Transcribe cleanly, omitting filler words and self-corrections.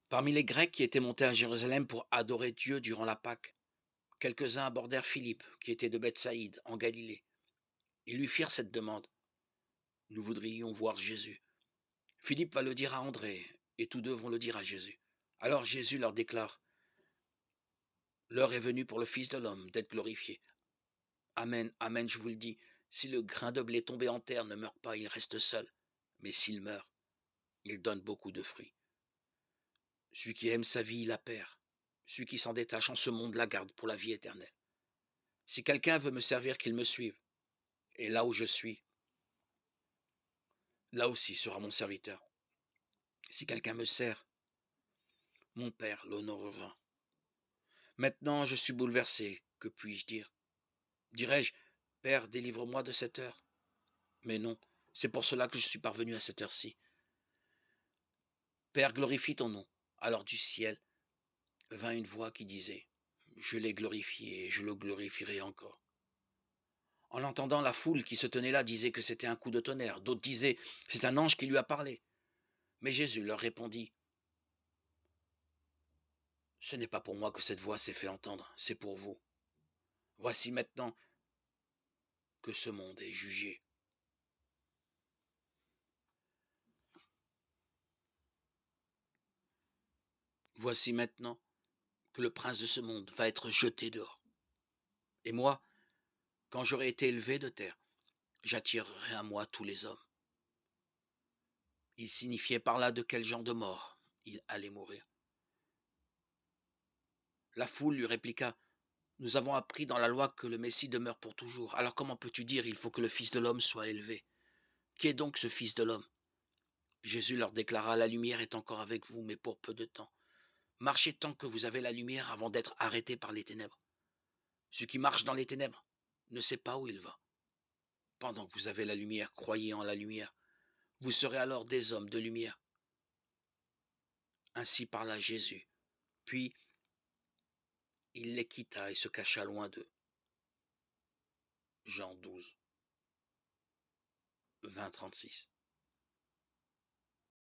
Parmi les Grecs qui étaient montés à Jérusalem pour adorer Dieu durant la Pâque, quelques-uns abordèrent Philippe, qui était de Bethsaïde, en Galilée. Ils lui firent cette demande. Nous voudrions voir Jésus. Philippe va le dire à André, et tous deux vont le dire à Jésus. Alors Jésus leur déclare, l'heure est venue pour le Fils de l'homme d'être glorifié. Amen, amen, je vous le dis, si le grain de blé tombé en terre ne meurt pas, il reste seul. Mais s'il meurt, il donne beaucoup de fruits. Celui qui aime sa vie, la perd. Celui qui s'en détache en ce monde la garde pour la vie éternelle. Si quelqu'un veut me servir, qu'il me suive. Et là où je suis, là aussi sera mon serviteur. Si quelqu'un me sert, mon Père l'honorera. Maintenant, je suis bouleversé. Que puis-je dire? Dirais-je, Père, délivre-moi de cette heure? Mais non, c'est pour cela que je suis parvenu à cette heure-ci. Père, glorifie ton nom. Alors du ciel vint une voix qui disait, je l'ai glorifié et je le glorifierai encore. En l'entendant, la foule qui se tenait là disait que c'était un coup de tonnerre. D'autres disaient, c'est un ange qui lui a parlé. Mais Jésus leur répondit, ce n'est pas pour moi que cette voix s'est fait entendre, c'est pour vous. Voici maintenant que ce monde est jugé. Voici maintenant que le prince de ce monde va être jeté dehors. Et moi, quand j'aurai été élevé de terre, j'attirerai à moi tous les hommes. Il signifiait par là de quel genre de mort il allait mourir. La foule lui répliqua, nous avons appris dans la loi que le Messie demeure pour toujours. Alors comment peux-tu dire il faut que le Fils de l'homme soit élevé? Qui est donc ce Fils de l'homme? Jésus leur déclara, la lumière est encore avec vous, mais pour peu de temps. Marchez tant que vous avez la lumière avant d'être arrêtés par les ténèbres. Celui qui marche dans les ténèbres ne sait pas où il va. Pendant que vous avez la lumière, croyez en la lumière. Vous serez alors des hommes de lumière. Ainsi parla Jésus. Puis il les quitta et se cacha loin d'eux. Jean 12, 20-36.